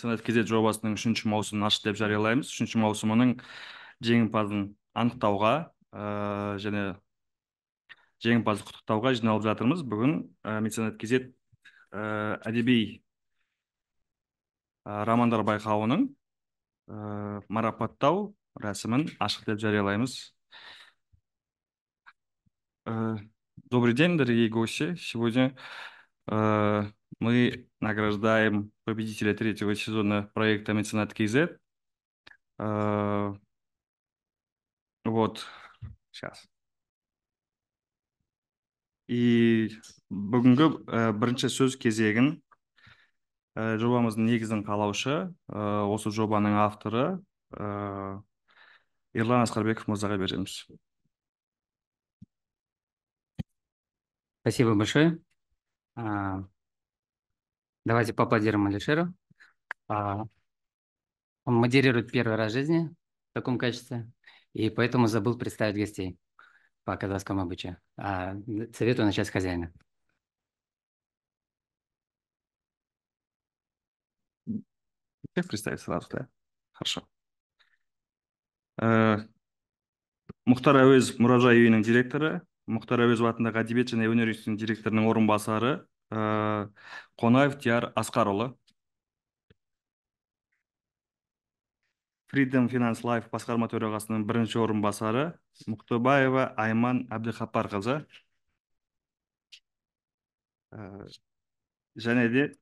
меценат кезет жобасының 3-ші маусымын ашық деп жариялаймыз. 3-ші маусымының жеңімпазын анықтауға және жеңімпазды құттықтауға жиналып жатырмыз. Бүгін меценат кезет әдеби романдар байқауының марапаттау рәсімін ашық деп жариялаймыз. Добрый день, дорогие гости. Сегодня мы награждаем победителя 3-го сезона проекта «Меценат КЗ». Вот, сейчас. И бүгінгі бірінші сөз кезегін жобамыздың негізін қалаушы, осы жобаның авторы Ерлан Асқарбеков мырзаға береміз. Спасибо большое. Давайте поаплодируем Алишеру. Он модерирует первый раз в жизни в таком качестве, и поэтому забыл представить гостей по казахскому обычаю. Советую начать с хозяина. Всех представить сразу, да? Хорошо. Мұхтар Әуезов мұражай үйінің директоры, Мұхтар Әуезов атындағы әдебиет және өнер институтының директорының орынбасары Қонаев Тияр Асқарұлы. Freedom Finance Life басқарма төрағасының бірінші орынбасары Мұқтыбаева Айман Әбдіхапарқызы. Және де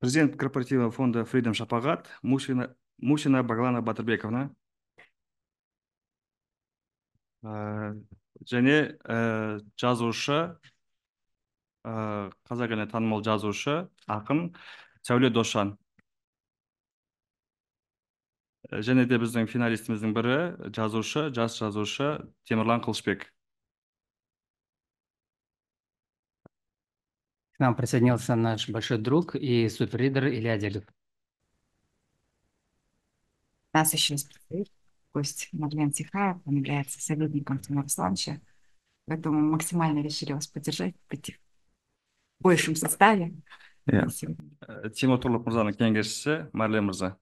президент корпоративного фонда Freedom Шапағат Мусина Бағлана Батырбековна. Және жазушы, қазақ еліне танымал жазушы, ақын Сәуле Досжан. Және де біздің финалистіміздің бірі жазушы, жас жазушы Темірлан Қылышбек. К нам присоединился наш большой друг и суперлидер Илья Дегов. Нас еще раз представит гость Мадлен Тихаев, он является советником Тимура Руслановича, поэтому максимально решили вас поддержать, прийти в большем составе. Тимур Тұрлып мырзаның кеңесшісі Мадлен мырза.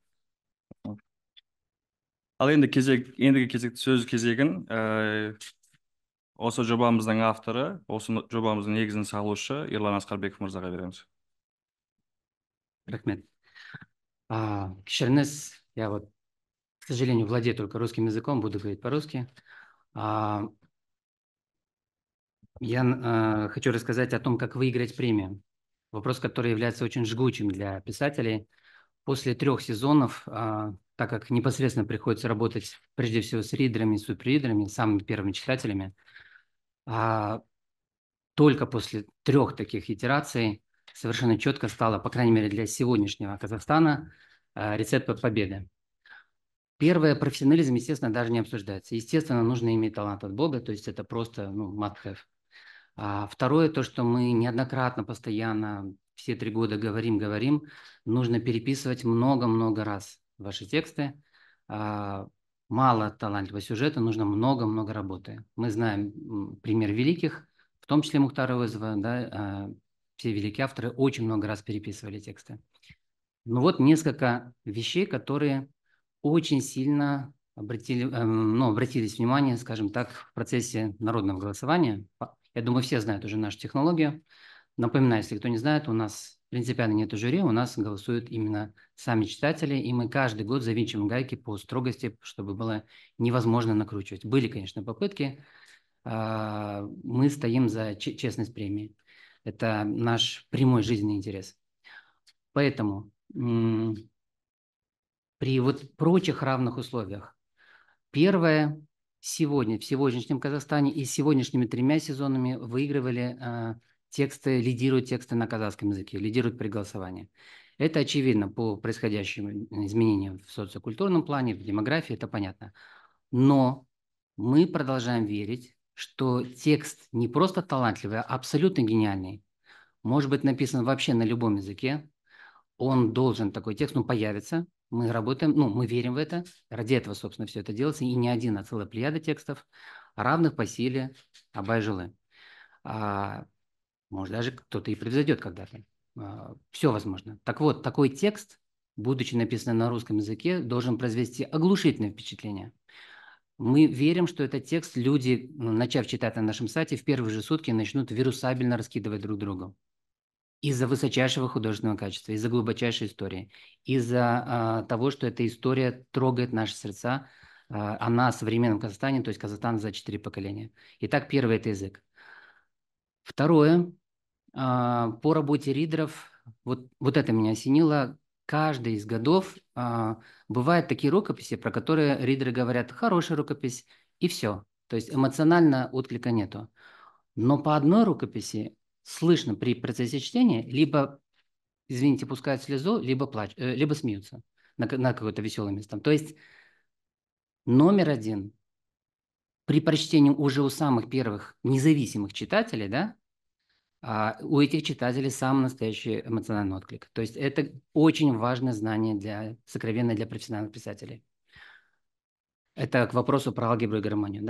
Ал ендігі кезекті сөз кезегін осы жобамыздың авторы, осы жобамыздың негізін салушы Ерлан Асқарбеков мырзаға береміз. Рахмет. Кешіріңіз, я вот, к сожалению, владею только русским языком, буду говорить по-русски. Я хочу рассказать о том, как выиграть премию. Вопрос, который является очень жгучим для писателей. После 3 сезонов, так как непосредственно приходится работать прежде всего с ридерами, суперридерами, самыми первыми читателями, только после 3 таких итераций совершенно четко стало, по крайней мере для сегодняшнего Казахстана, рецепт победы. Первое, профессионализм, естественно, даже не обсуждается. Естественно, нужно иметь талант от Бога, то есть это просто must have. Второе, то, что мы неоднократно, постоянно, все 3 года говорим, нужно переписывать много-много раз ваши тексты. Мало талантливого сюжета, нужно много-много работы. Мы знаем пример великих, в том числе Мухтара Әуезова, да, все великие авторы очень много раз переписывали тексты. Но вот несколько вещей, которые очень сильно обратились внимание, скажем так, в процессе народного голосования. Я думаю, все знают уже нашу технологию. Напоминаю, если кто не знает, у нас принципиально нет жюри, у нас голосуют именно сами читатели, и мы каждый год завинчиваем гайки по строгости, чтобы было невозможно накручивать. Были, конечно, попытки. Мы стоим за честность премии. Это наш прямой жизненный интерес. Поэтому при вот прочих равных условиях, первое, сегодня, в сегодняшнем Казахстане и сегодняшними 3 сезонами выигрывали тексты, лидируют тексты на казахском языке, лидируют при голосовании. Это очевидно по происходящим изменениям в социокультурном плане, в демографии, это понятно. Но мы продолжаем верить, что текст не просто талантливый, а абсолютно гениальный. Может быть написан вообще на любом языке. Он должен, такой текст, появится. Мы работаем, мы верим в это. Ради этого, собственно, все это делается. И не один, а целая плеяда текстов, равных по силе Абай-Жылы. Может, даже кто-то и превзойдет когда-то. Все возможно. Так вот, такой текст будучи написан на русском языке, должен произвести оглушительное впечатление. Мы верим, что этот текст люди, начав читать на нашем сайте, в первые же сутки начнут вирусабельно раскидывать друг другу. Из-за высочайшего художественного качества, из-за глубочайшей истории, из-за того, что эта история трогает наши сердца, о нас в современном Казахстане, то есть Казахстан за 4 поколения. Итак, первый – это язык. Второе, по работе ридеров, вот это меня осенило. Каждый из годов бывают такие рукописи, про которые ридеры говорят: хорошая рукопись, и все. То есть эмоционально отклика нету. Но по одной рукописи слышно при процессе чтения либо, извините, пускают слезу, либо либо смеются на какое-то веселое место. То есть номер один при прочтении уже у самых первых независимых читателей, да, у этих читателей самый настоящий эмоциональный отклик. То есть это очень важное знание сокровенное для профессиональных писателей. Это к вопросу про алгебру и гармонию,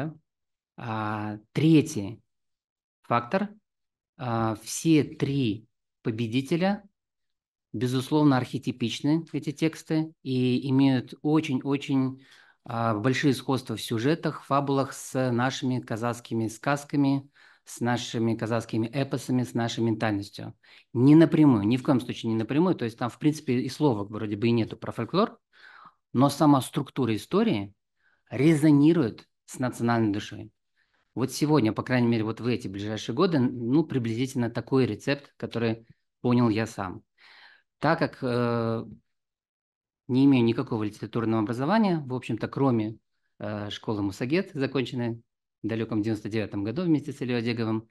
да? Третий фактор. Все три победителя, безусловно, архетипичны, эти тексты, и имеют очень-очень большие сходства в сюжетах, фабулах с нашими казахскими сказками, с нашими казахскими эпосами, с нашей ментальностью. Не напрямую, ни в коем случае не напрямую. То есть там, в принципе, и слова вроде бы и нету про фольклор, но сама структура истории резонирует с национальной душой. Вот сегодня, по крайней мере, вот в эти ближайшие годы, ну, приблизительно такой рецепт, который понял я сам. Так как не имею никакого литературного образования, в общем-то, кроме школы Мусагет, законченной в далеком 99-м году вместе с Ильей Одеговым,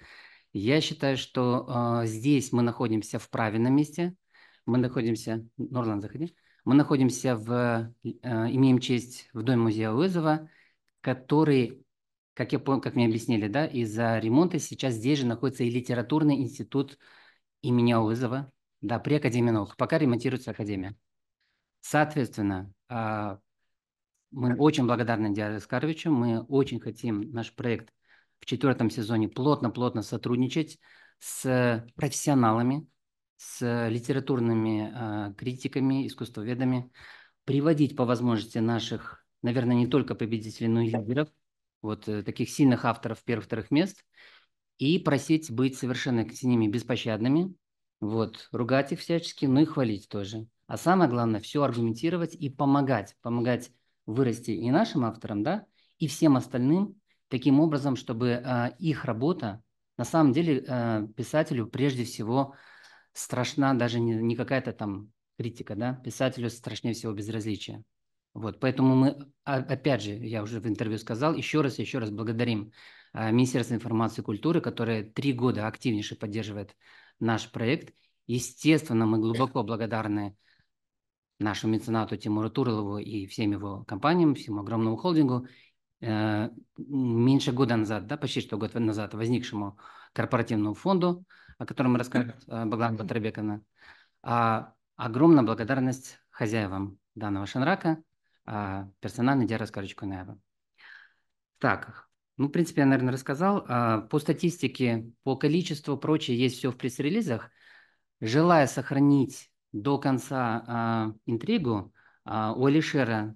я считаю, что здесь мы находимся в правильном месте. Мы находимся... Нурлан, заходи. Мы находимся имеем честь в Доме музея Уызова, который, как мне объяснили, да, из-за ремонта сейчас здесь же находится и литературный институт имени Уызова, да, при Академии наук. Пока ремонтируется Академия. Соответственно, мы очень благодарны Диаре Оскаровичу, мы очень хотим наш проект в 4-м сезоне плотно-плотно сотрудничать с профессионалами, с литературными критиками, искусствоведами, приводить по возможности наших, наверное, не только победителей, но и лидеров, вот таких сильных авторов первых-вторых мест, и просить быть совершенно с ними беспощадными, вот, ругать их всячески, но и хвалить тоже. А самое главное, все аргументировать и помогать вырасти и нашим авторам, да, и всем остальным, таким образом, чтобы их работа, на самом деле, писателю прежде всего страшна даже не какая-то там критика, да, писателю страшнее всего безразличие. Вот, поэтому мы, опять же, я уже в интервью сказал, еще раз благодарим Министерство информации и культуры, которое 3 года активнейше поддерживает наш проект. Естественно, мы глубоко благодарны нашему меценату Тимуру Турлову и всем его компаниям, всему огромному холдингу. Меньше года назад, да, почти что год назад возникшему корпоративному фонду, о котором мы расскажет Богдана Батырбековна. Огромная благодарность хозяевам данного шанрака, персонально Диаре Оскаровичу Кунаеву. Так, ну, в принципе, я, наверное, рассказал. По статистике, по количеству, прочее, есть все в пресс-релизах. Желая сохранить до конца интригу, у Алишера,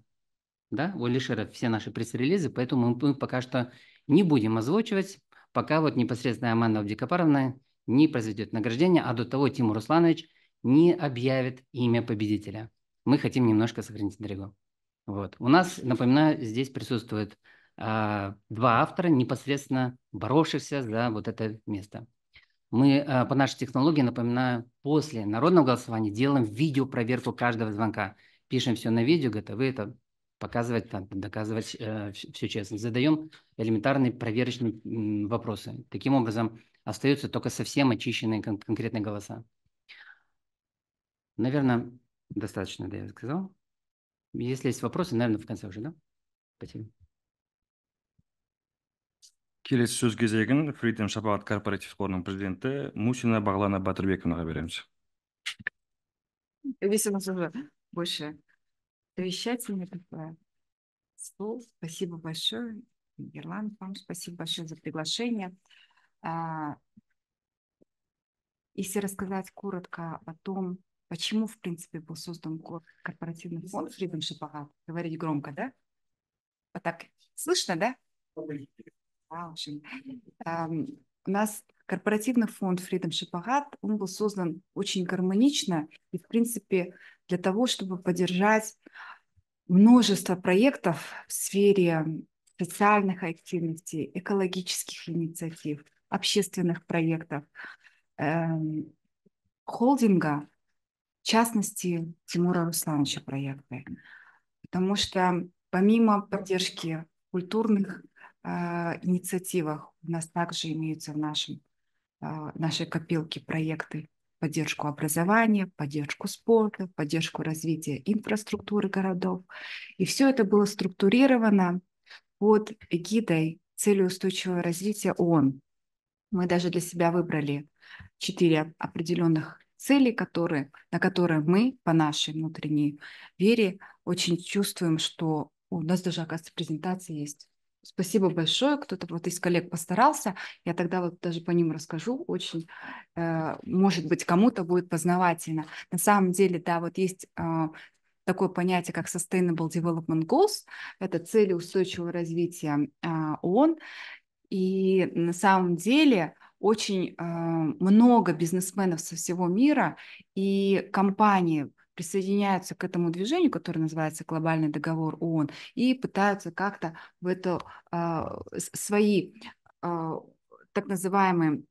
да, у Алишера все наши пресс-релизы, поэтому мы пока что не будем озвучивать, пока вот непосредственно Аманда Абдикапаровна не произведет награждение, а до того Тимур Русланович не объявит имя победителя. Мы хотим немножко сохранить интригу. Вот. У нас, напоминаю, здесь присутствует 2 автора, непосредственно боровшихся за вот это место. Мы по нашей технологии, напоминаю, после народного голосования делаем видеопроверку каждого звонка. Пишем все на видео, готовы это показывать, доказывать все честно. Задаем элементарные проверочные вопросы. Таким образом, остаются только совсем очищенные конкретные голоса. Наверное, достаточно, да, я сказал. Если есть вопросы, наверное, в конце уже, да? Спасибо. Келесі сөз кезегін Freedom Шапағат корпоратив қорының президенті Мусина Бағлана Батырбековнаға береміз. Здесь у нас уже больше совещательный такой стол. Спасибо большое, Ерлан, вам спасибо большое за приглашение. Если рассказать коротко о том, почему, в принципе, был создан корпоративный фонд Freedom Шапагат. Говорить громко, да? Вот так слышно, да? В общем, у нас корпоративный фонд Freedom Шапагат, он был создан очень гармонично и, в принципе, для того, чтобы поддержать множество проектов в сфере социальных активностей, экологических инициатив, общественных проектов, холдинга, в частности, Тимура Руслановича проекта. Потому что помимо поддержки культурных инициативах, у нас также имеются в нашей копилке проекты поддержку образования, поддержку спорта, поддержку развития инфраструктуры городов. И все это было структурировано под эгидой цели устойчивого развития ООН. Мы даже для себя выбрали 4 определенных целей, на которые мы по нашей внутренней вере очень чувствуем, что у нас даже, оказывается, презентация есть. Спасибо большое, кто-то вот из коллег постарался. Я тогда вот даже по ним расскажу. Очень, может быть, кому-то будет познавательно. На самом деле, да, вот есть такое понятие, как Sustainable Development Goals. Это цели устойчивого развития ООН. И на самом деле очень много бизнесменов со всего мира и компании присоединяются к этому движению, которое называется Глобальный договор ООН, и пытаются как-то в это свои так называемые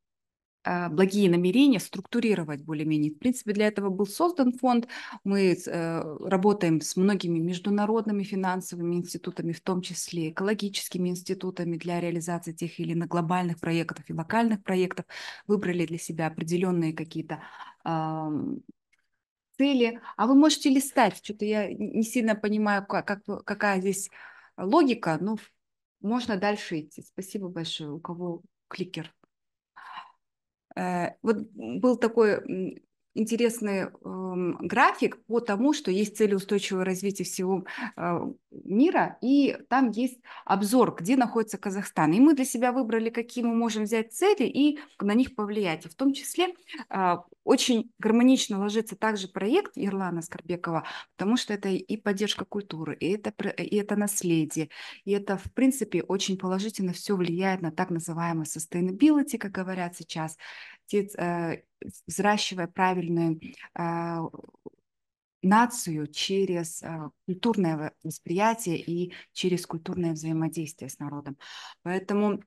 благие намерения структурировать более-менее. В принципе, для этого был создан фонд. Мы работаем с многими международными финансовыми институтами, в том числе экологическими институтами для реализации тех или иных глобальных проектов и локальных проектов. Выбрали для себя определенные какие-то цели. А вы можете листать. Что-то я не сильно понимаю, какая здесь логика, но можно дальше идти. Спасибо большое. У кого кликер? Вот был такой интересный график по тому, что есть цели устойчивого развития всего мира, и там есть обзор, где находится Казахстан. И мы для себя выбрали, какие мы можем взять цели и на них повлиять. И в том числе очень гармонично ложится также проект Ерлана Скорбекова, потому что это и поддержка культуры, и это наследие, и это, в принципе, очень положительно все влияет на так называемый sustainability, как говорят сейчас, взращивая правильную нацию через культурное восприятие и через культурное взаимодействие с народом. Поэтому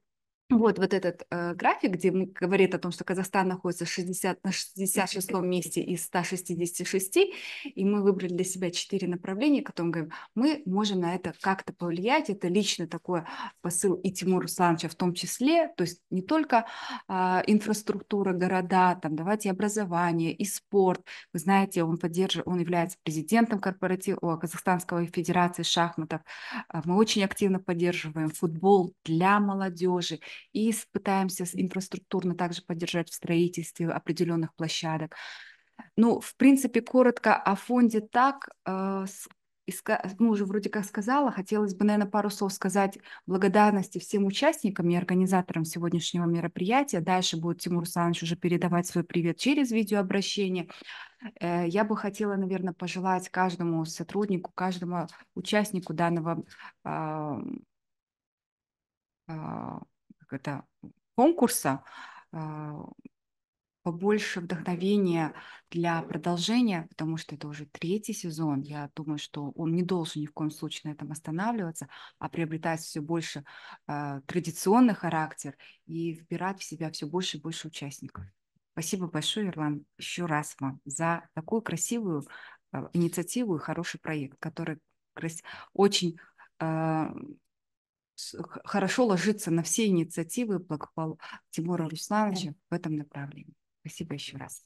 вот этот график, где говорит о том, что Казахстан находится на 66-м месте из 166, и мы выбрали для себя 4 направления, которые говорим, мы можем на это как-то повлиять. Это лично такой посыл и Тимура Руслановича в том числе, то есть не только инфраструктура города, там, давайте и образование, и спорт. Вы знаете, он является президентом Казахстанской Федерации шахматов. Мы очень активно поддерживаем футбол для молодежи, и пытаемся инфраструктурно также поддержать в строительстве определенных площадок. Ну, в принципе, коротко о фонде так. Уже вроде как сказала, хотелось бы, наверное, пару слов сказать благодарности всем участникам и организаторам сегодняшнего мероприятия. Дальше будет Тимур Русланович уже передавать свой привет через видеообращение. Я бы хотела, наверное, пожелать каждому сотруднику, каждому участнику данного конкурса побольше вдохновения для продолжения, потому что это уже 3-й сезон. Я думаю, что он не должен ни в коем случае на этом останавливаться, а приобретать все больше традиционный характер и вбирать в себя все больше и больше участников. Спасибо большое, Ирлан, еще раз вам за такую красивую инициативу и хороший проект, который очень хорошо ложится на все инициативы Тимура Руслановича в этом направлении. Спасибо еще раз.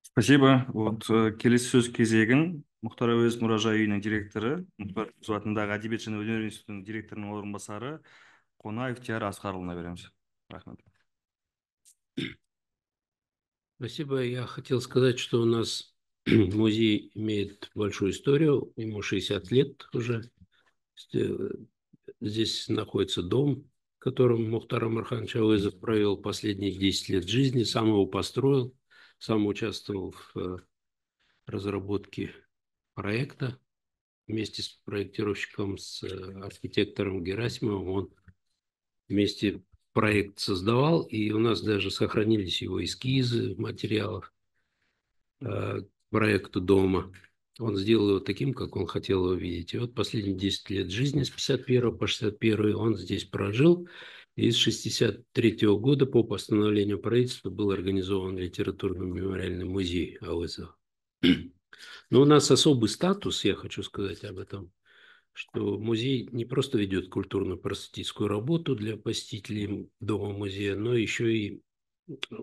Спасибо. Вот келесі сөз кезегін Мұхтар Әуезов мұражай үйінің директоры, Мұхтар Әуезов атындағы әдебиет және өнер институтының директорының орынбасары Қонаев Тияр Асқарұлына береміз. Рахмет. Спасибо. Я хотел сказать, что у нас музей имеет большую историю, ему 60 лет уже. Здесь находится дом, которым Мухтар Амарханович Ауэзов провел последние 10 лет жизни, сам его построил, сам участвовал в разработке проекта вместе с проектировщиком, с архитектором Герасимовым. Он вместе проект создавал, и у нас даже сохранились его эскизы материалов к проекту дома. Он сделал его таким, как он хотел его видеть. И вот последние 10 лет жизни с 51 по 61 он здесь прожил. И с 63 года по постановлению правительства был организован литературно-мемориальный музей Ауэзова. Но у нас особый статус, я хочу сказать об этом, что музей не просто ведет культурно-просветительскую работу для посетителей дома-музея, но еще и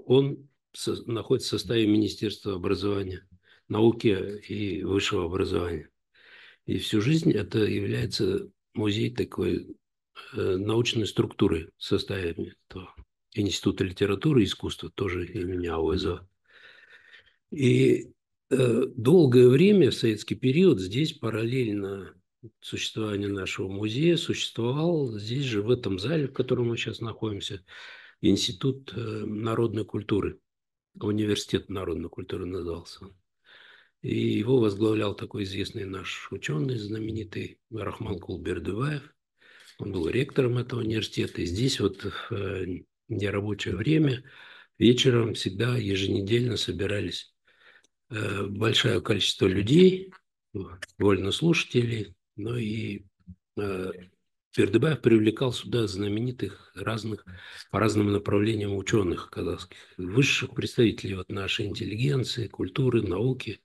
он находится в составе Министерства образования, науки и высшего образования. И всю жизнь это является музей такой научной структуры в составе Института литературы и искусства, тоже имени Ауэзова. И долгое время, в советский период, здесь параллельно существованию нашего музея существовал здесь же, в этом зале, в котором мы сейчас находимся, Институт народной культуры. Университет народной культуры назывался. И его возглавлял такой известный наш ученый, знаменитый Рахман Кулбердуваев. Он был ректором этого университета. И здесь вот в нерабочее время вечером всегда еженедельно собирались большое количество людей, вольнослушателей, но и Бердыбаев привлекал сюда знаменитых разных, по разным направлениям ученых казахских, высших представителей вот нашей интеллигенции, культуры, науки.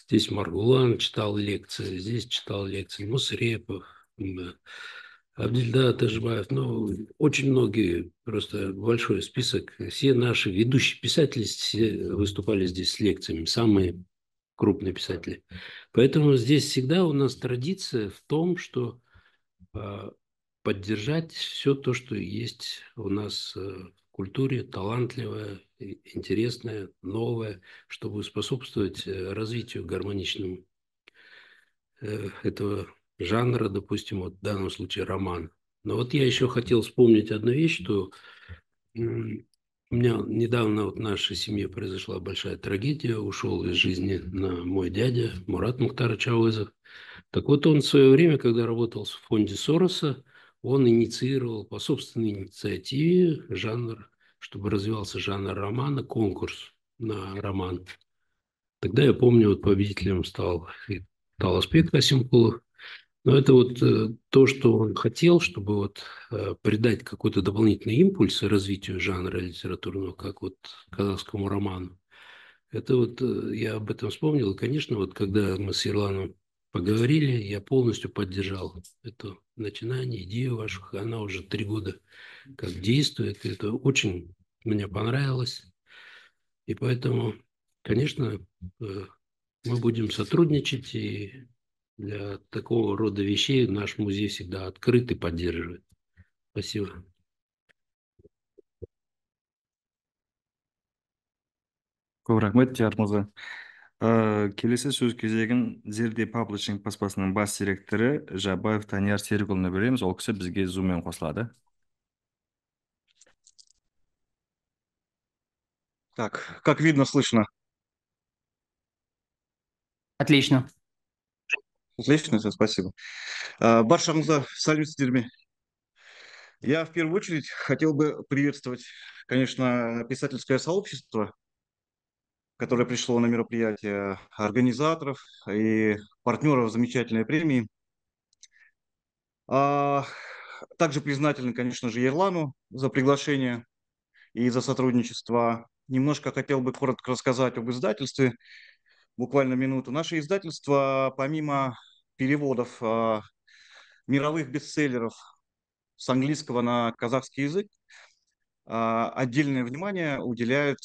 Здесь Маргулан читал лекции, здесь читал лекции Мусрепов, Абдельда Тажбаев, ну, очень многие, просто большой список. Все наши ведущие писатели все выступали здесь с лекциями, самые крупные писатели. Поэтому здесь всегда у нас традиция в том, что поддержать все то, что есть у нас в культуре, талантливое, интересное, новое, чтобы способствовать развитию гармоничному этого жанра, допустим, вот в данном случае роман. Но вот я еще хотел вспомнить одну вещь, что у меня недавно вот в нашей семье произошла большая трагедия, ушел из жизни мой дядя Мурат Мухтарович Ауэзов. Так вот он в свое время, когда работал в фонде Сороса, он инициировал по собственной инициативе жанр, чтобы развивался жанр романа, конкурс на роман. Тогда я помню, вот победителем стал Таласпек Касимкулов. Но это вот то, что он хотел, чтобы вот придать какой-то дополнительный импульс развитию жанра литературного, как вот казахскому роману. Это вот я об этом вспомнил. И, конечно, вот когда мы с Ирланом поговорили, я полностью поддержал это начинание, идею вашу. Она уже 3 года как действует. Это очень мне понравилось. И поэтому, конечно, мы будем сотрудничать, и для такого рода вещей наш музей всегда открыт и поддерживает. Спасибо. Көп рахмет, Тиат мырза. Келесі сөз кезегін Зерде Паблишинг баспасының бас директоры Жабаев Танияр Серікұлына береміз. Ол кісі бізге зуммен қосылады. Так, как видно, слышно. Отлично. Отлично, спасибо. Баршамызға сәлеметсіздер. Я в первую очередь хотел бы приветствовать, конечно, писательское сообщество, которое пришло на мероприятие, организаторов и партнеров замечательной премии. Также признателен, конечно же, Ерлану за приглашение и за сотрудничество. Немножко хотел бы коротко рассказать об издательстве, буквально минуту. Наше издательство, помимо переводов мировых бестселлеров с английского на казахский язык, отдельное внимание уделяет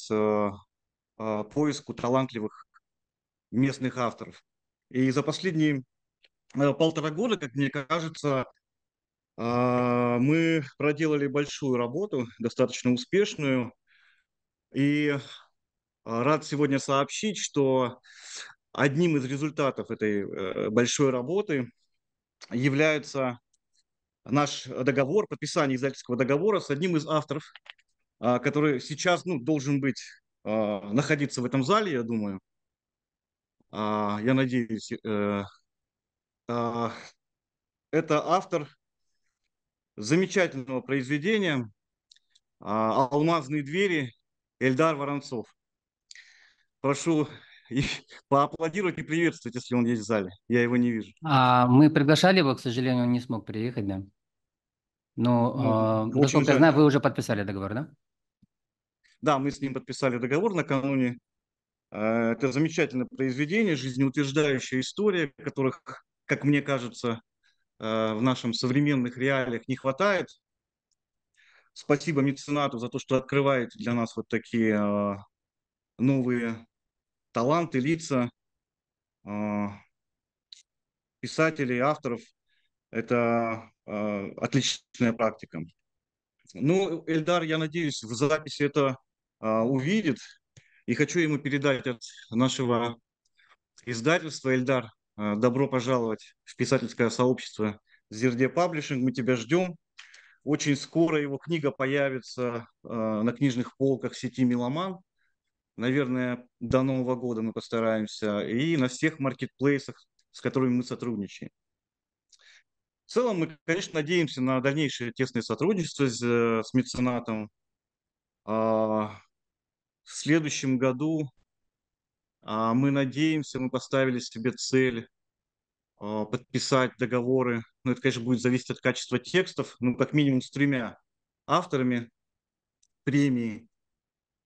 поиску талантливых местных авторов. И за последние 1,5 года, как мне кажется, мы проделали большую работу, достаточно успешную. И рад сегодня сообщить, что одним из результатов этой большой работы является наш договор, подписание издательского договора с одним из авторов, который сейчас должен быть, находиться в этом зале, я думаю. Я надеюсь, это автор замечательного произведения «Алмазные двери» Эльдар Воронцов. Прошу поаплодировать и приветствовать, если он есть в зале. Я его не вижу. Мы приглашали его, к сожалению, он не смог приехать, да. Но, Очень насколько я жаль. знаю, вы уже подписали договор, да? Да, мы с ним подписали договор накануне. Это замечательное произведение, жизнеутверждающая история, которых, как мне кажется, в наших современных реалиях не хватает. Спасибо меценату за то, что открывает для нас вот такие новые таланты, лица, писателей, авторов. Это отличная практика. Ну, Эльдар, я надеюсь, в записи это увидит. И хочу ему передать от нашего издательства. Эльдар, добро пожаловать в писательское сообщество Зирде Паблишинг. Мы тебя ждем. Очень скоро его книга появится на книжных полках сети Меломан. Наверное, до Нового года мы постараемся. И на всех маркетплейсах, с которыми мы сотрудничаем. В целом мы, конечно, надеемся на дальнейшее тесное сотрудничество с меценатом. В следующем году мы надеемся, мы поставили себе цель подписать договоры. Ну, это, конечно, будет зависеть от качества текстов, ну, как минимум с 3 авторами премии.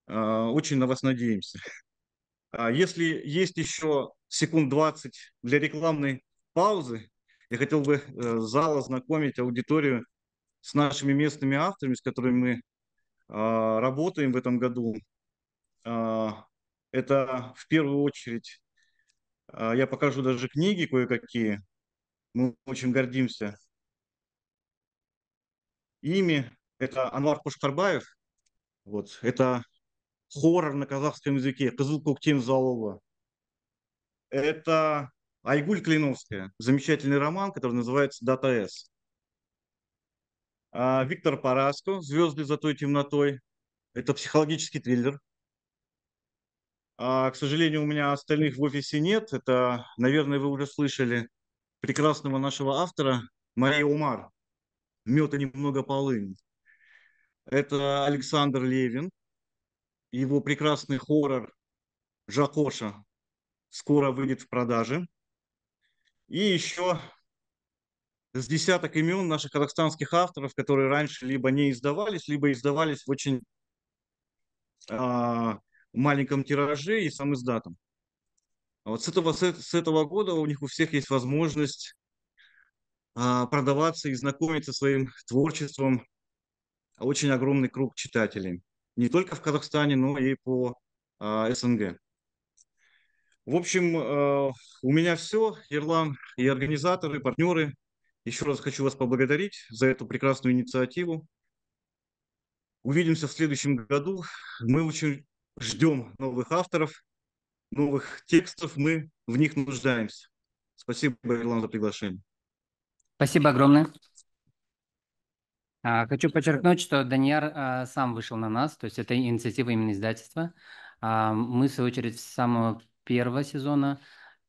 Очень на вас надеемся. Если есть еще секунд 20 для рекламной паузы, я хотел бы зал ознакомить аудиторию с нашими местными авторами, с которыми мы работаем в этом году. Это в первую очередь, я покажу даже книги кое-какие. Мы очень гордимся ими. Это Анвар Кушкарбаев. Вот. Это хоррор на казахском языке «Кызыл көктем зауылы». Это Айгуль Клиновская. Замечательный роман, который называется «Дата С». Виктор Параско «Звезды за той темнотой». Это психологический триллер. К сожалению, у меня остальных в офисе нет. Это, наверное, вы уже слышали прекрасного нашего автора Мария Умар. «Мед и немного полыни». Это Александр Левин. Его прекрасный хоррор «Жакоша» скоро выйдет в продаже. И еще с десяток имен наших казахстанских авторов, которые раньше либо не издавались, либо издавались в очень маленьком тираже и сам издатом. Вот с этого года у них у всех есть возможность продаваться и знакомиться со своим творчеством очень огромный круг читателей. Не только в Казахстане, но и по СНГ. В общем, у меня все. Ерлан и организаторы, партнеры. Еще раз хочу вас поблагодарить за эту прекрасную инициативу. Увидимся в следующем году. Мы очень ждем новых авторов, новых текстов. Мы в них нуждаемся. Спасибо, Ерлан, за приглашение. Спасибо огромное. Хочу подчеркнуть, что Данияр сам вышел на нас, то есть это инициатива именно издательства. Мы, в свою очередь, с самого первого сезона,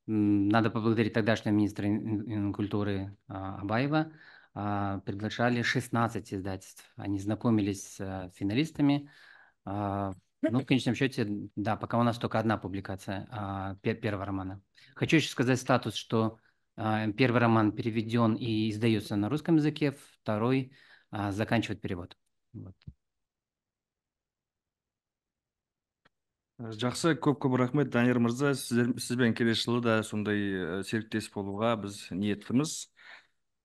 надо поблагодарить тогдашнего министра культуры Абаева, приглашали 16 издательств. Они знакомились с финалистами. Ну, в конечном счете, да, пока у нас только одна публикация первого романа. Хочу еще сказать статус, что первый роман переведен и издается на русском языке, второй заканчивает перевод. Вот. Жақсы, көп рахмет Данияр мырза. Сізбен келесі жылы да сондай серіктес болуға біз ниеттіміз.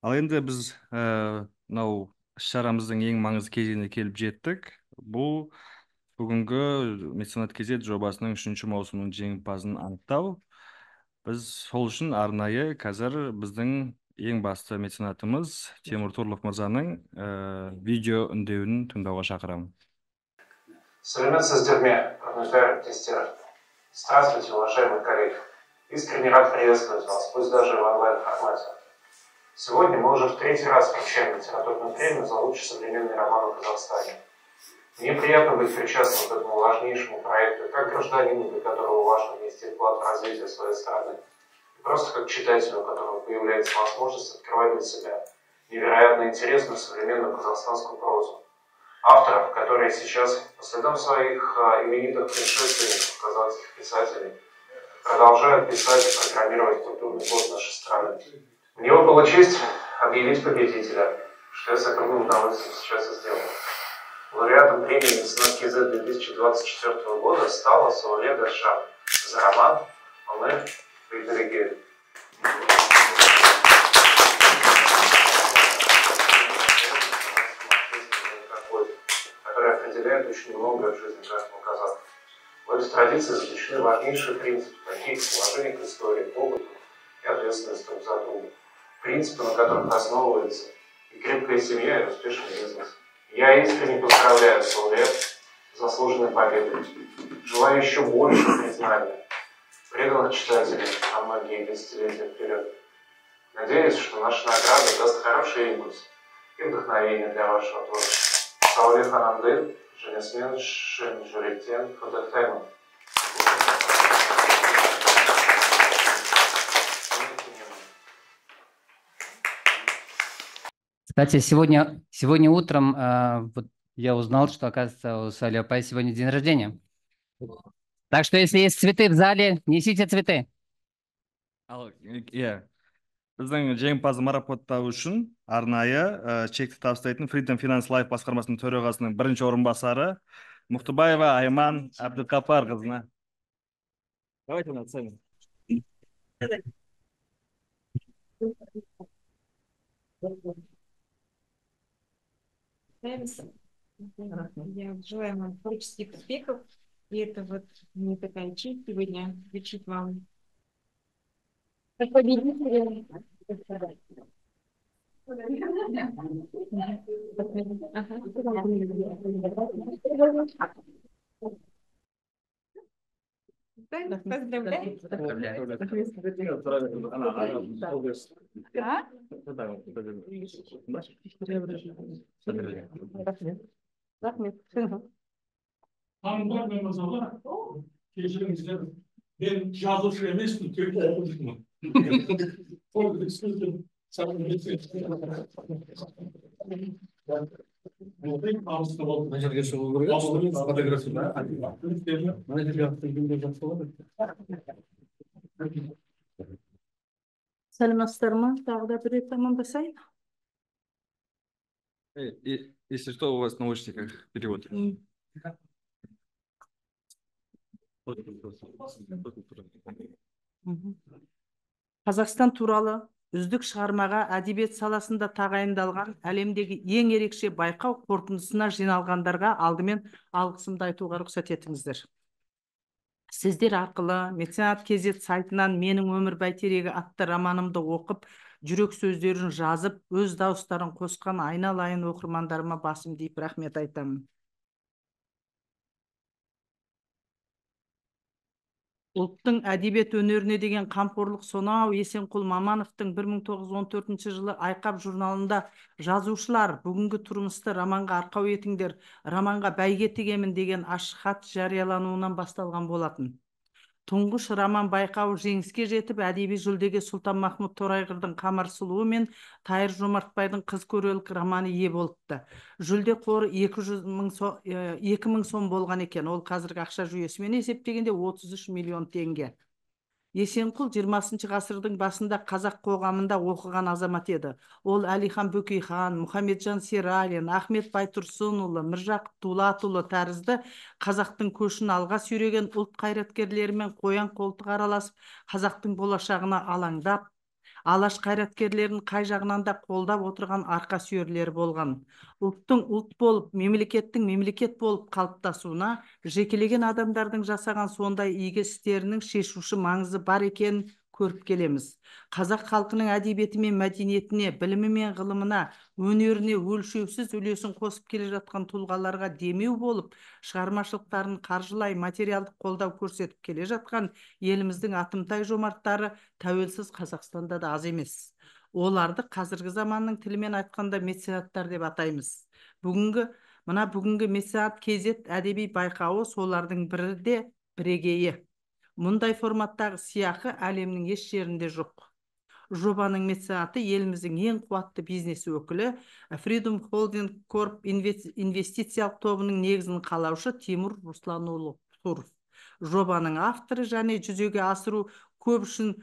Ал енді біз мынау іс-шарамыздың ең маңызды кезеңіне келіп жеттік. Бұл бүгінгі меценат кезет жобасының 3-ші маусымның жеңімпазын анықтау. Біз сол үшін арнайы қазір біздің ең басты меценатымыз Тимур Турлов мырзаның видео үндеуін тыңдауға шақырамын. Современные сдерме, продолжаем тестировать. Здравствуйте, уважаемые коллеги. Искренне рад приветствовать вас, пусть даже в онлайн-формате. Сегодня мы уже в третий раз вручаем литературную премию за лучший современный роман в Казахстане. Мне приятно быть причастным к этому важнейшему проекту, как гражданину, для которого важно внести вклад в развитие своей страны, и просто как читателю, у которого появляется возможность открывать для себя невероятно интересную современную казахстанскую прозу. Авторов, которые сейчас, по следам своих именитых предшественников, казахских писателей, продолжают писать и программировать культурный код нашей страны. Мне выпала честь объявить победителя, что я с огромным удовольствием сейчас и сделал. Лауреатом премии «Меценат КЗ» 2024 года стала Сауле Даршан за роман «Оны Бейдерегель». Который определяет очень многое в жизни каждого казаха. В этой традиции заключены важнейшие принципы, такие как уважение к истории, к опыту и ответственность друг за друга. Принципы, на которых основывается и крепкая семья, и успешный бизнес. Я искренне поздравляю Сауле с заслуженной победой. Желаю еще больше признания, преданных читателей на многие десятилетия вперед. Надеюсь, что наша награда даст хороший импульс и вдохновение для вашего творчества. Сауле Ханамды, Женесмен Шенжуритен Фадахтайман. Кстати, сегодня утром вот я узнал, что, оказывается, у Сали Апай сегодня день рождения. Так что, если есть цветы в зале, несите цветы. Иә, біздің жеңімпазды марапаттау үшін арнайы чекті табыстайтын Freedom Finance Life басқармасының төрағасының бірінші орынбасары Мұқтыбаева Айман Әбдіқапарқызына. Давайте на сцену. Я желаю вам творческих успехов. И это вот мне такая честь сегодня вручить вам как победителя. Hanımlar ve mazalar, kişilerimizle ben yazıcı emekli Türkiye okudum. Orada istedim. Sen de Сәлеметсіздер ме? Тағы да бір рет амандасайық. Если что, у вас в наушниках перевод. Қазақстан туралы үздік шығармаға әдебиет саласында тағайындалған әлемдегі ең ерекше байқау қорытындысына жиналғандарға алдымен алғысымды айтуға рұқсат етіңіздер. Сіздер арқылы Меценат КЗ сайтынан менің өмір бәйтерегі атты романымды оқып, жүрек сөздерін жазып, өз дауыстарын қосқан айналайын оқырмандарыма басым дейіп рахмет айтамын. Ұлттың әдебиет өнеріне деген қамқорлық сонау Есенқұл Мамановтың 1914 жылы Айқап журналында жазушылар бүгінгі тұрмысты романға арқау етіңдер, романға бәйге тігемін деген ашық хат жариялануынан басталған болатын. Тұңғыш роман байқауы жеңіске жетіп, әдеби жүлдеге Сұлтанмахмұт Торайғырдың Қамар сұлуы мен Тайыр Жомартбайдың Қыз көрелік романы ие болыпты. Жүлде қоры 2000 сом болған екен. Ол қазіргі ақша жүйесімен есептегенде 33 миллион теңге. Есенқұл 20 ғасырдың басында қазақ қоғамында оқыған азамат еді. Ол Әлихан Бөкейхан, Мұхамеджан Сералин, Ахмет Байтұрсынұлы, Міржақып Дулатұлы тәрізді қазақтың көшін алға сүйреген ұлт қайраткерлерімен қоян қолтық араласып, қазақтың болашағына алаңдап, алаш қайраткерлерін қай жағынан да қолдап отырған арқа сүйерлері болған. Ұлттың ұлт болып, мемлекеттің мемлекет болып қалыптасуына жекелеген адамдардың жасаған сондай игі істерінің шешуші маңызы бар екенін көріп келеміз. Қазақ халқының әдебиеті мен мәдениетіне, білімі мен ғылымына, өнеріне өлшеусіз үлесін қосып келе жатқан тұлғаларға демеу болып, шығармашылықтарын қаржылай, материалдық қолдау көрсетіп келе жатқан еліміздің атымтай жомарттары тәуелсіз Қазақстанда да аз емес. Оларды қазіргі заманның тілімен айтқанда меценаттар деп атаймыз. Бүгінгі меценат KZ әдеби байқауы солардың бірі де бірегейі. Мұндай форматтағы сыйақы әлемнің еш жерінде жоқ. Жобаның меценаты еліміздің ең қуатты бизнес өкілі Freedom Holding Corp инвестициялық тобының негізін қалаушы Тимур Русланұлы Туров. Жобаның авторы және жүзеге асыру үшін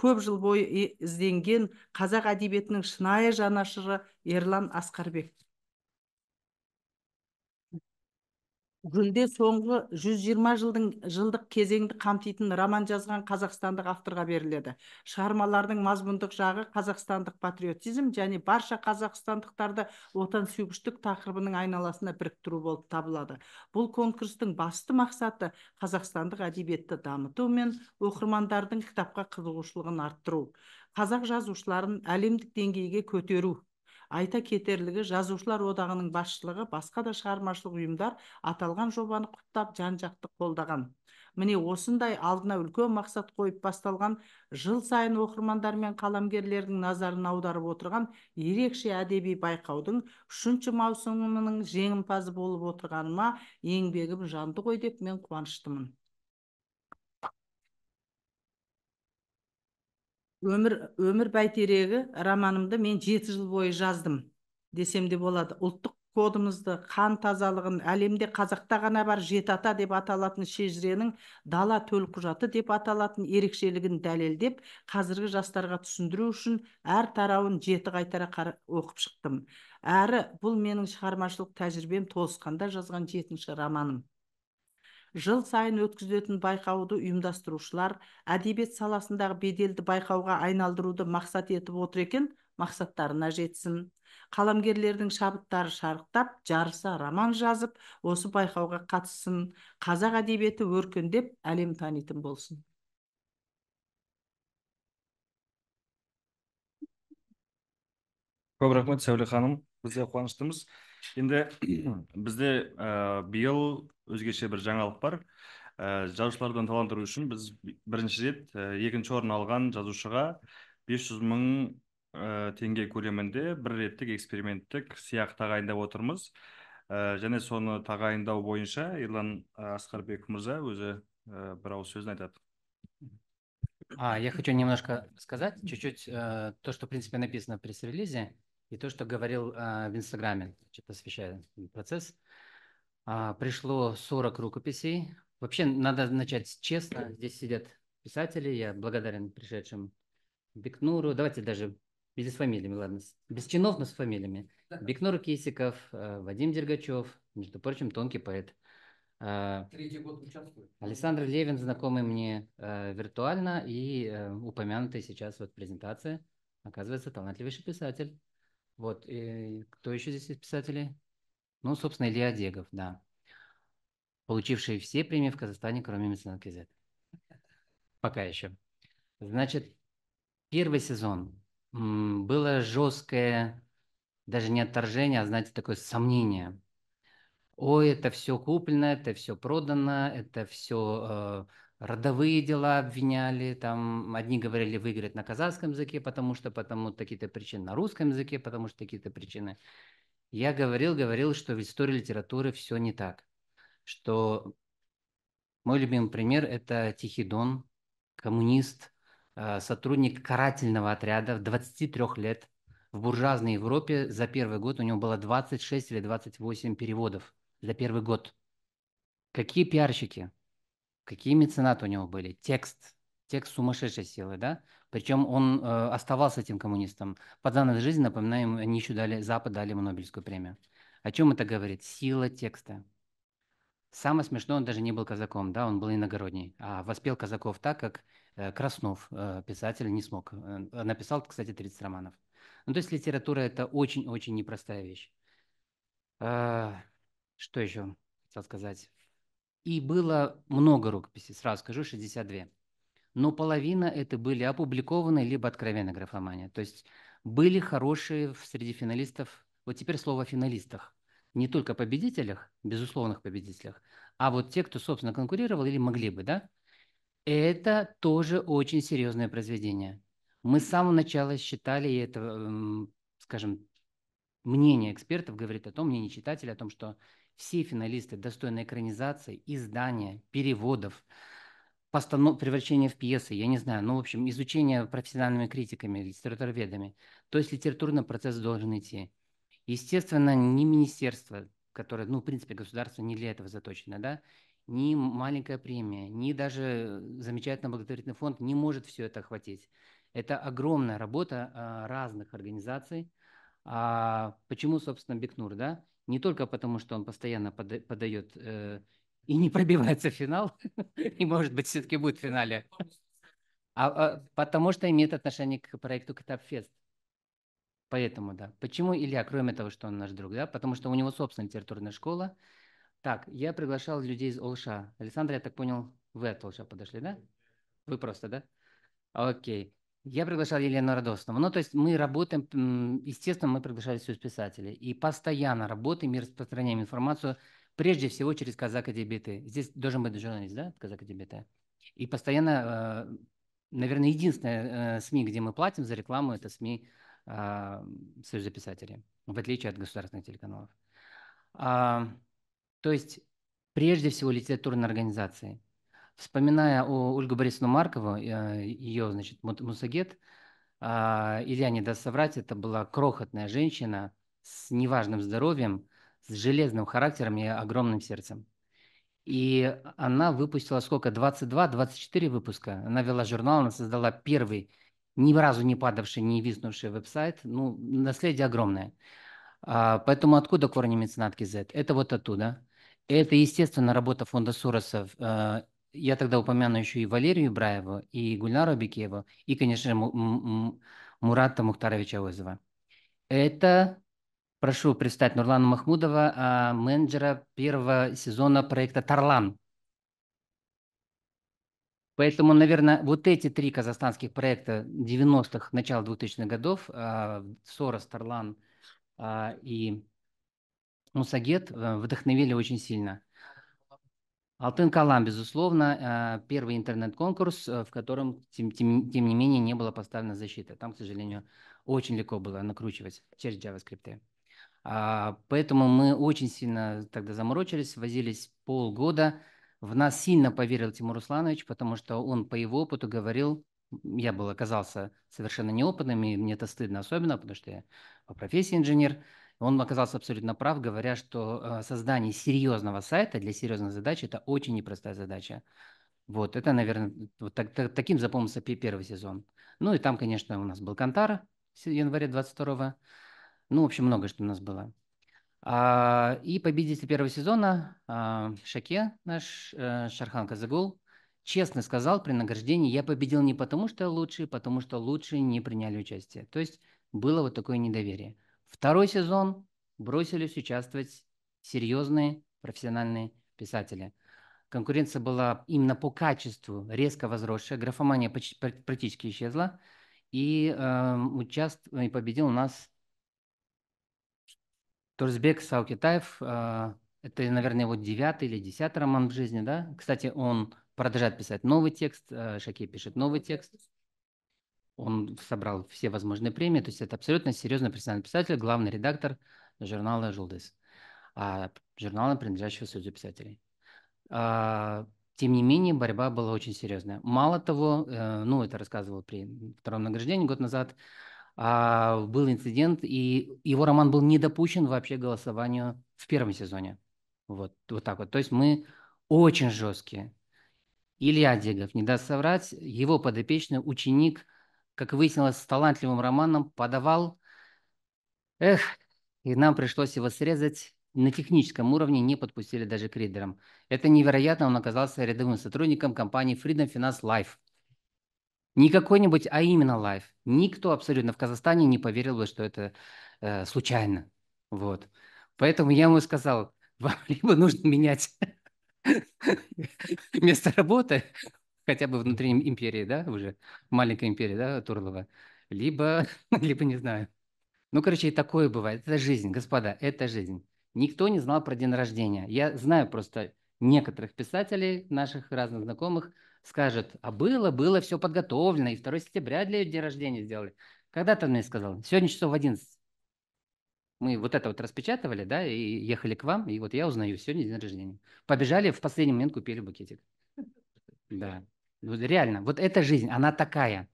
көп жыл бойы ізденген қазақ әдебиетінің шынайы жанашыры Ерлан Асқарбек. Жүлде соңғы 120 жылдық кезеңді қамтитын роман жазған қазақстандық авторға беріледі. Шығармалардың мазмұндық жағы қазақстандық патриотизм және барша қазақстандықтарды отансүйгіштік тақырыбының айналасына біріктіру болып табылады. Бұл конкурстың басты мақсаты қазақстандық әдебиетті дамыту мен оқырмандардың кітапқа қызығушылығын арттыру, қазақ жазушыларын әлемдік деңгейге көтеру. Айта кетерлігі, жазушылар одағының басшылығы, басқа да шығармашылық ұйымдар аталған жобаны құптап жан-жақты қолдаған. Міне осындай алдына үлкен мақсат қойып басталған, жыл сайын оқырмандар мен қаламгерлердің назарын аударып отырған ерекше әдеби байқаудың 3-ші маусымының жеңімпазы болып отырғаныма еңбегім жанды ғой деп мен қуаныштымын. Өмір бәйтерегі романымды мен 7 жыл бойы жаздым десем де болады. Ұлттық кодымызды, қан тазалығын, әлемде қазақта ғана бар 7 ата деп аталатын шежіренің дала төлқұжаты деп аталатын ерекшелігін дәлелдеп, қазіргі жастарға түсіндіру үшін әр тарауын 7 қайтара оқып шықтым. Әрі бұл менің шығармашылық тәжірибем толысқанда жазған 7-ші романым. Жыл сайын өткізілетін байқауды ұйымдастырушылар әдебиет саласындағы беделді байқауға айналдыруды мақсат етіп отыр екен, мақсаттарына жетсін. Қаламгерлердің шабыттары шарықтап, жарыса роман жазып, осы байқауға қатыссын. Қазақ әдебиеті өркендеп, әлем танитын болсын. Көп рахмет, Сәуле ханым. Бізде қуаныштымыз. Енді бізде биыл өзгеше бір жаңалық бар. Жазушылардан талантыру үшін біз бірінші рет 2-ші орын алған жазушыға 500.000 теңге көлемінде бір реттік эксперименттік сыйақы тағайындап отырмыз. Және соны тағайындау бойынша Ерлан Асқарбек мырза өзі бір ауыз сөзін айтады. Я хочу немножко сказать, чуть-чуть то, что в принципе написано в пресс-релизе, и то, что говорил в Инстаграме, освещая процесс. Пришло 40 рукописей. Вообще, надо начать честно. Здесь сидят писатели. Я благодарен пришедшим Бекнуру. Давайте даже без фамилиями, ладно. Без чинов, но с фамилиями. Бекнур Кисиков, Вадим Дергачев, между прочим, тонкий поэт. 3-й год участвует. Александр Левин, знакомый мне виртуально и упомянутый сейчас в презентации. Оказывается, талантливейший писатель. Вот. И кто еще здесь из писателей? Ну, собственно, Илья Дегов, да. Получивший все премии в Казахстане, кроме меценат KZ. Пока еще. Значит, первый сезон было жесткое, даже не отторжение, а, знаете, такое сомнение. Ой, это все куплено, это все продано, это все родовые дела обвиняли. Там одни говорили выиграть на казахском языке, потому такие-то причины, на русском языке, потому что такие-то причины. Я говорил, что в истории литературы все не так. Что мой любимый пример – это Тихий Дон, коммунист, сотрудник карательного отряда, 23 лет. В буржуазной Европе за первый год у него было 26 или 28 переводов. За первый год. Какие пиарщики, какие меценаты у него были. Текст сумасшедшей силы, да? Причем он оставался этим коммунистом. По данной жизни, напоминаем, они еще Запад дали ему Нобелевскую премию. О чем это говорит? Сила текста. Самое смешное, он даже не был казаком, да, он был иногородний, а воспел казаков так, как Краснов, писатель, не смог. Написал, кстати, 30 романов. Ну, то есть литература – это очень-очень непростая вещь. Что еще хотел сказать? И было много рукописей, сразу скажу, 62. Но половина это были опубликованы, либо откровенно графомания. То есть были хорошие среди финалистов, вот теперь слово о финалистах. Не только победителях, безусловных победителях, а вот те, кто, собственно, конкурировал или могли бы, да? Это тоже очень серьезное произведение. Мы с самого начала считали, и это, скажем, мнение экспертов говорит о том, мнение читателей о том, что все финалисты достойны экранизации, издания, переводов, превращения в пьесы, я не знаю, ну, в общем, изучения профессиональными критиками, литературоведами. То есть литературный процесс должен идти. Естественно, ни министерство, которое, ну, в принципе, государство не для этого заточено, да, ни маленькая премия, ни даже замечательный благотворительный фонд не может все это охватить. Это огромная работа разных организаций. Почему, собственно, Бекнур, да? Не только потому, что он постоянно подает и не пробивается в финал, и, может быть, все-таки будет в финале, потому что имеет отношение к проекту Китапфест. Поэтому, да. Почему Илья, кроме того, что он наш друг, да? Потому что у него собственная литературная школа. Так, я приглашал людей из Олша. Александр, я так понял, вы от Олша подошли, да? Вы просто, да? Окей. Я приглашал Елену Радостову. Ну, то есть мы работаем, естественно, мы приглашали союзписателей. И постоянно работаем и распространяем информацию, прежде всего через Казак Эдебиты. Здесь должен быть журналист, да, Казак Эдебиты. И постоянно, наверное, единственное СМИ, где мы платим за рекламу, это СМИ Союза писателей, в отличие от государственных телеканалов. То есть, прежде всего, литературные организации. Вспоминая Ольгу Борисовну Маркову, ее, значит, Мусагет, Илья не даст соврать, это была крохотная женщина с неважным здоровьем, с железным характером и огромным сердцем. И она выпустила сколько? 22-24 выпуска. Она вела журнал, она создала первый, ни разу не падавший, не виснувший веб-сайт. Ну, наследие огромное. Поэтому откуда корни меценатки Z? Это вот оттуда. Это, естественно, работа фонда Сороса. Я тогда упомяну еще и Валерию Ибраеву, и Гульнару Абикееву, и, конечно, Мурата Мухтаровича Озова. Это, прошу представить, Нурлана Махмудова, менеджера первого сезона проекта «Тарлан». Поэтому, наверное, вот эти три казахстанских проекта 90-х, начала 2000-х годов, Сорос, Тарлан и Мусагет, вдохновили очень сильно. Алтын Калам, безусловно, первый интернет-конкурс, в котором, тем не менее, не было поставлена защита. Там, к сожалению, очень легко было накручивать через JavaScript. Поэтому мы очень сильно тогда заморочились, возились полгода. В нас сильно поверил Тимур Русланович, потому что он по его опыту говорил, я оказался совершенно неопытным, и мне это стыдно особенно, потому что я по профессии инженер. Он оказался абсолютно прав, говоря, что создание серьезного сайта для серьезной задачи – это очень непростая задача. Вот, это, наверное, вот таким запомнился первый сезон. Ну и там, конечно, у нас был Кантар в январе 22-го. Ну, в общем, много что у нас было. И победитель первого сезона, Шаке, наш Шархан Казагул, честно сказал при награждении: я победил не потому, что я лучший, потому что лучшие не приняли участие. То есть было вот такое недоверие. Второй сезон бросились участвовать серьезные профессиональные писатели. Конкуренция была именно по качеству резко возросшая, графомания практически исчезла, и победил у нас Турсбек Саукитаев. Это, наверное, его 9-й или 10-й роман в жизни, да? Кстати, он продолжает писать новый текст, Шаке пишет новый текст. Он собрал все возможные премии, то есть это абсолютно серьезный профессиональный писатель, главный редактор журнала «Жулдыз», журнала, принадлежащего Союзу писателей. Тем не менее, борьба была очень серьезная. Мало того, ну, это рассказывал при втором награждении год назад, был инцидент, и его роман был не допущен вообще к голосованию в первом сезоне. Вот так вот. То есть мы очень жесткие. Илья Дегов, не даст соврать, его подопечный ученик, как выяснилось, с талантливым романом подавал. И нам пришлось его срезать. На техническом уровне не подпустили даже к ридерам. Это невероятно, он оказался рядовым сотрудником компании Freedom Finance Life. Не какой-нибудь, а именно Life. Никто абсолютно в Казахстане не поверил бы, что это случайно. Вот. Поэтому я ему сказал: вам либо нужно менять место работы, хотя бы внутри империи, да, уже маленькой империи, да, Турлова, либо не знаю. Ну, короче, и такое бывает. Это жизнь, господа, это жизнь. Никто не знал про день рождения. Я знаю просто некоторых писателей, наших разных знакомых, скажет, а было все подготовлено, и 2 сентября для ее дня рождения сделали. Когда ты мне сказал? Сегодня часов в 11. Мы вот это вот распечатывали, да, и ехали к вам, и вот я узнаю, сегодня день рождения. Побежали, в последний момент купили букетик. Да, вот реально, вот эта жизнь, она такая.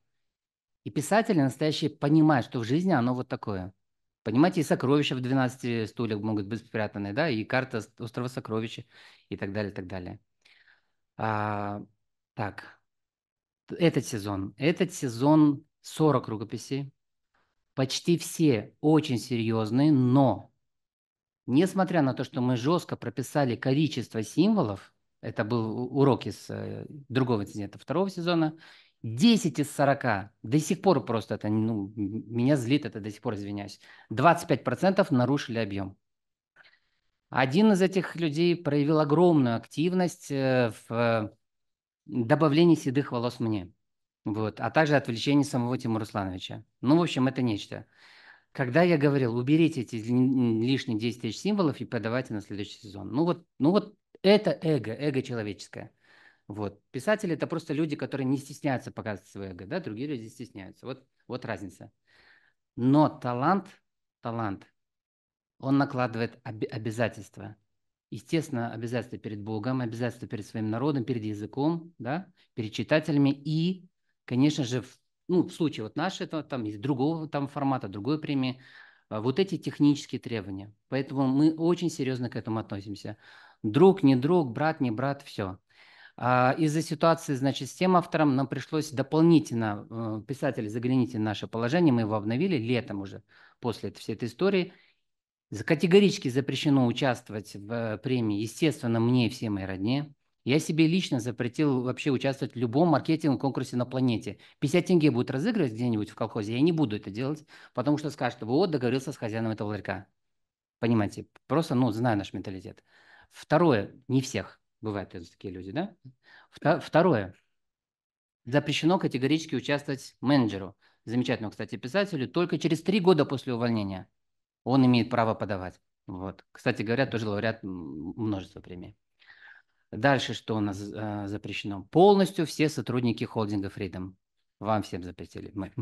И писатели настоящие понимают, что в жизни оно вот такое. Понимаете, и сокровища в 12 стульях могут быть спрятаны, да, и карта острова сокровища, и так далее, и так далее. Так, этот сезон 40 рукописей, почти все очень серьезные, но несмотря на то, что мы жестко прописали количество символов, это был урок из другого инцидента 2 сезона, 10 из 40, до сих пор просто это, ну, меня злит, это до сих пор извиняюсь, 25% нарушили объем. Один из этих людей проявил огромную активность в добавлении седых волос мне, вот, а также отвлечении самого Тимура Руслановича. Ну, в общем, это нечто. Когда я говорил, уберите эти лишние 10 тысяч символов и подавайте на следующий сезон. Ну вот это эго человеческое. Вот. Писатели – это просто люди, которые не стесняются показывать свое эго, да, другие люди стесняются. Вот разница. Но талант, он накладывает обязательства. Естественно, обязательства перед Богом, обязательства перед своим народом, перед языком, да, перед читателями и, конечно же, в случае вот нашего, там, из другого там формата, другой премии, вот эти технические требования. Поэтому мы очень серьезно к этому относимся. Друг, не друг, брат, не брат, все. Из-за ситуации, значит, с тем автором нам пришлось дополнительно, писатели, загляните в наше положение, мы его обновили летом уже, после всей этой истории. Категорически запрещено участвовать в премии, естественно, мне и всей моей родне. Я себе лично запретил вообще участвовать в любом маркетинговом конкурсе на планете. 50 тенге будет разыгрывать где-нибудь в колхозе, я не буду это делать, потому что скажут, вот, договорился с хозяином этого ларька. Понимаете, просто, знаю наш менталитет. Второе, не всех, бывают такие люди, да? Второе, запрещено категорически участвовать менеджеру, замечательному, кстати, писателю, только через 3 года после увольнения. Он имеет право подавать. Вот. Кстати говоря, тоже лауреат множества премий. Дальше что у нас запрещено? Полностью все сотрудники холдинга Freedom. Вам всем запретили. Мы.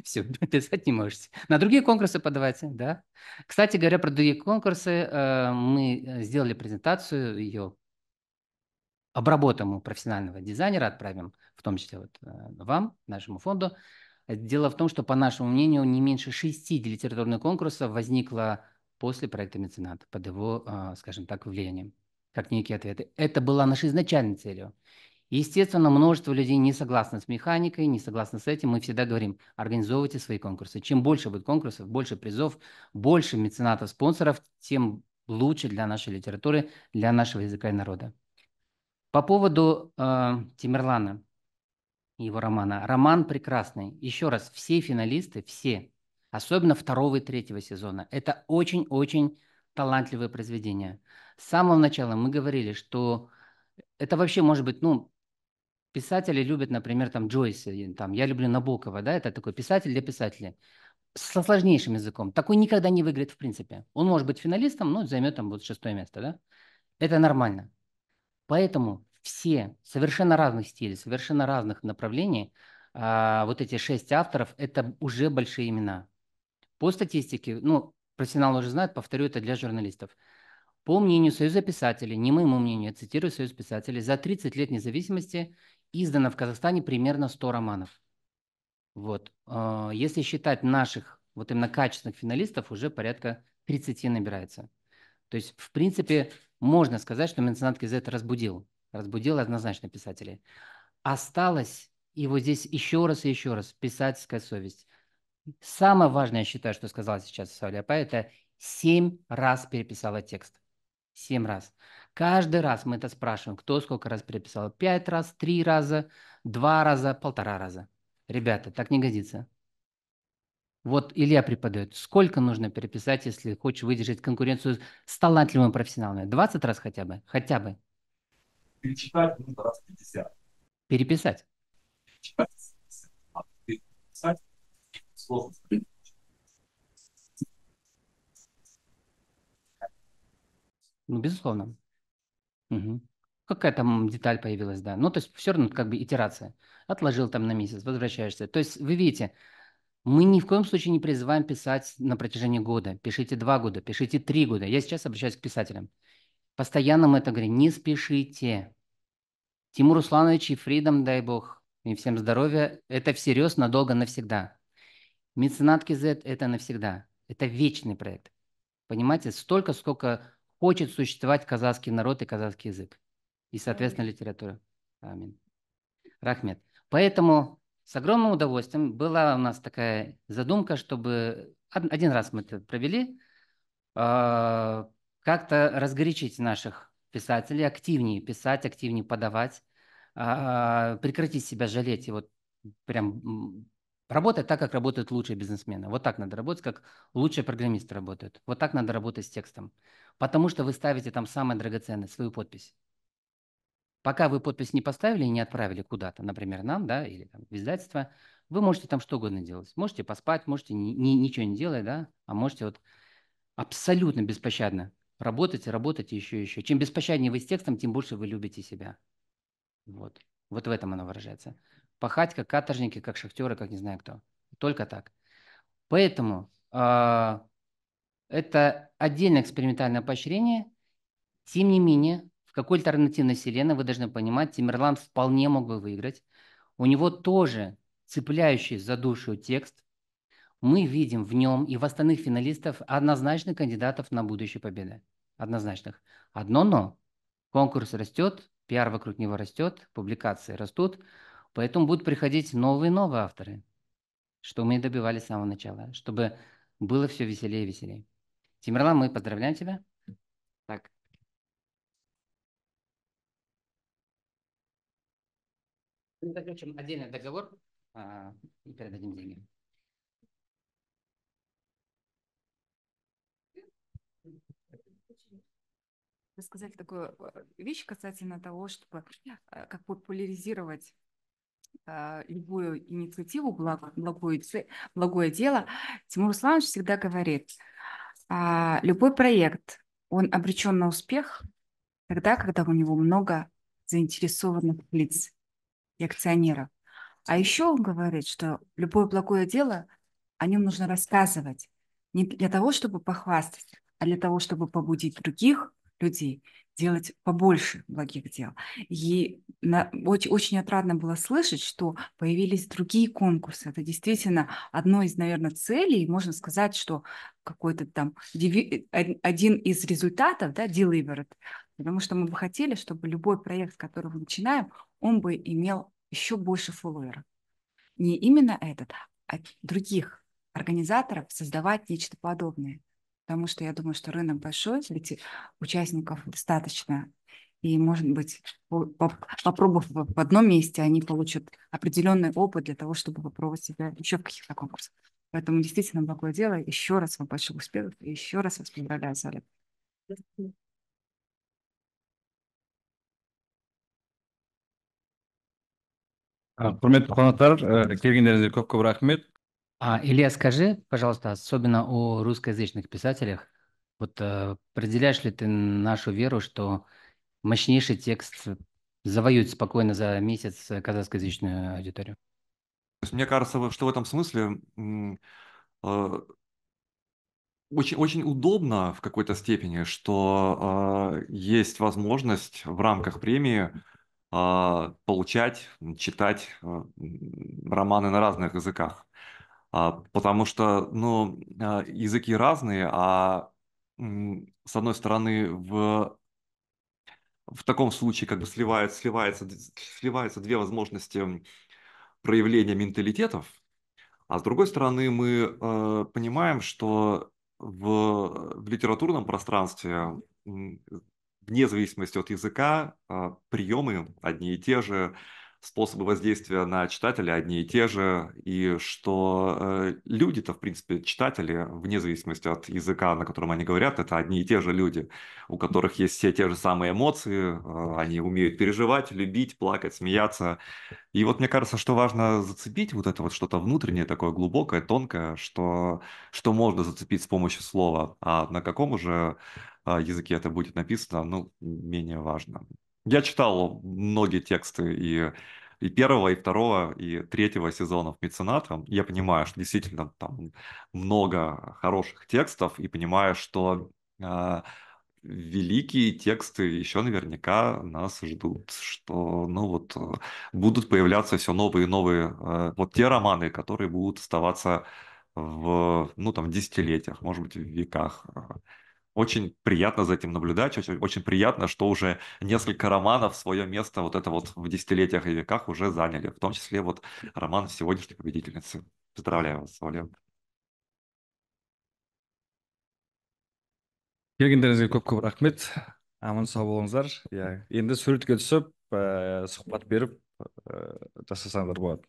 Все, писать не можете. На другие конкурсы подавайте, да. Кстати говоря, про другие конкурсы мы сделали презентацию, ее обработаем у профессионального дизайнера, отправим, в том числе вот вам, нашему фонду. Дело в том, что, по нашему мнению, не меньше 6 литературных конкурсов возникло после проекта «Меценат» под его, скажем так, влиянием, как некие ответы. Это была нашей изначальной целью. Естественно, множество людей не согласны с механикой, не согласны с этим. Мы всегда говорим, организовывайте свои конкурсы. Чем больше будет конкурсов, больше призов, больше меценатов, спонсоров, тем лучше для нашей литературы, для нашего языка и народа. По поводу Тимерлана, его романа. Роман прекрасный. Еще раз, все финалисты, все, особенно 2 и 3 сезона, это очень-очень талантливые произведения. С самого начала мы говорили, что это вообще может быть, писатели любят, например, там Джойса, там, я люблю Набокова, да, это такой писатель для писателей. Со сложнейшим языком. Такой никогда не выиграет в принципе. Он может быть финалистом, но займет там вот 6-е место, да. Это нормально. Поэтому все совершенно разных стилей, совершенно разных направлений, вот эти 6 авторов, это уже большие имена. По статистике, профессионалы уже знают, повторю это для журналистов. По мнению Союза писателей, не моему мнению, я цитирую Союз писателей, за 30 лет независимости издано в Казахстане примерно 100 романов. Вот. Если считать наших вот именно качественных финалистов, уже порядка 30 набирается. То есть, в принципе, можно сказать, что меценат КЗ разбудил. Разбудил однозначно писателей. Осталось, и вот здесь еще раз и еще раз, писательская совесть. Самое важное, я считаю, что сказала сейчас Сауля Апай, это 7 раз переписала текст. 7 раз. Каждый раз мы это спрашиваем, кто сколько раз переписал. 5 раз, 3 раза, 2 раза, 1,5 раза. Ребята, так не годится. Вот Илья преподает. Сколько нужно переписать, если хочешь выдержать конкуренцию с талантливыми профессионалами? 20 раз хотя бы? Хотя бы. Перечитать нужно раз 50. Переписать. Читать, а переписать сложно. Безусловно. Угу. какая там деталь появилась, да. Ну, то есть все равно как бы итерация. Отложил там на месяц, возвращаешься. То есть вы видите, мы ни в коем случае не призываем писать на протяжении года. Пишите 2 года, пишите 3 года. Я сейчас обращаюсь к писателям. Постоянно мы это говорим, не спешите. Тимур Русланович и Фридом, дай бог, и всем здоровья. Это всерьез, надолго, навсегда. Меценат КЗ – это навсегда. Это вечный проект. Понимаете, столько, сколько хочет существовать казахский народ и казахский язык. И, соответственно, литература. Аминь. Рахмет. Поэтому с огромным удовольствием была у нас такая задумка, чтобы один раз мы это провели, как-то разгорячить наших писателей, активнее писать, активнее подавать, прекратить себя жалеть и вот прям работать так, как работают лучшие бизнесмены. Вот так надо работать, как лучшие программисты работают. Вот так надо работать с текстом. Потому что вы ставите там самое драгоценное, свою подпись. Пока вы подпись не поставили и не отправили куда-то, например, нам, да, или там, в издательство, вы можете там что угодно делать. Можете поспать, можете ничего не делать, да, а можете вот абсолютно беспощадно работать, работать и еще, еще. Чем беспощаднее вы с текстом, тем больше вы любите себя. Вот. Вот в этом оно выражается. Пахать как каторжники, как шахтеры, как не знаю кто. Только так. Поэтому это отдельное экспериментальное поощрение. Тем не менее, в какой-то альтернативной вселенной, вы должны понимать, Тимирлан вполне мог бы выиграть. У него тоже цепляющий за душу текст. Мы видим в нем и в остальных финалистов однозначных кандидатов на будущую победу. Однозначных. Одно но. Конкурс растет, пиар вокруг него растет, публикации растут, поэтому будут приходить новые и новые авторы, что мы и добивались с самого начала, чтобы было все веселее и веселее. Тимирлан, мы поздравляем тебя. Так. Мы заключим отдельный договор и передадим деньги. Вы сказали такую вещь касательно того, чтобы как популяризировать любую инициативу, благое дело. Тимур Русланович всегда говорит, любой проект, он обречен на успех тогда, когда у него много заинтересованных лиц и акционеров. А еще он говорит, что любое благое дело, о нем нужно рассказывать не для того, чтобы похвастать, а для того, чтобы побудить других людей делать побольше благих дел. И очень отрадно было слышать, что появились другие конкурсы. Это действительно одно из, наверное, целей. Можно сказать, что какой-то там один из результатов, да, delivered, потому что мы бы хотели, чтобы любой проект, который мы начинаем, он бы имел еще больше фолловеров. Не именно этот, а других организаторов создавать нечто подобное. Потому что я думаю, что рынок большой, ведь участников достаточно. И, может быть, попробовав в одном месте, они получат определенный опыт для того, чтобы попробовать себя еще в каких-то конкурсах. Поэтому действительно благое дело. Еще раз вам больших успехов и еще раз вас поздравляю, Салик. Құрметті қонақтар, келгендеріңізге көп рахмет. Илья, скажи, пожалуйста, особенно о русскоязычных писателях. Вот определяешь ли ты нашу веру, что мощнейший текст завоюет спокойно за месяц казахскоязычную аудиторию? Мне кажется, что в этом смысле очень, очень удобно в какой-то степени, что есть возможность в рамках премии получать, читать романы на разных языках. Потому что, ну, языки разные, с одной стороны, в таком случае как бы сливаются две возможности проявления менталитетов, а с другой стороны, мы понимаем, что в литературном пространстве, вне зависимости от языка, приемы одни и те же, способы воздействия на читателя одни и те же, и что люди-то, в принципе, читатели, вне зависимости от языка, на котором они говорят, это одни и те же люди, у которых есть все те же самые эмоции, они умеют переживать, любить, плакать, смеяться. И вот мне кажется, что важно зацепить вот это вот что-то внутреннее, такое глубокое, тонкое, что можно зацепить с помощью слова, а на каком уже языке это будет написано, ну, менее важно. Я читал многие тексты и первого, и второго, и третьего сезонов «Мецената». Я понимаю, что действительно там много хороших текстов, и понимаю, что великие тексты еще наверняка нас ждут, что ну вот будут появляться все новые и новые вот те романы, которые будут оставаться в ну там десятилетиях, может быть, в веках. Очень приятно за этим наблюдать, очень приятно, что уже несколько романов свое место вот это вот в десятилетиях и веках уже заняли, в том числе вот роман сегодняшней победительницы. Поздравляю вас, Оля. Келгендеріңізге көп рахмет. Аман сау болыңыздар. Енді суретке түсіп, сұхбат беріп жасасаңыздар болады.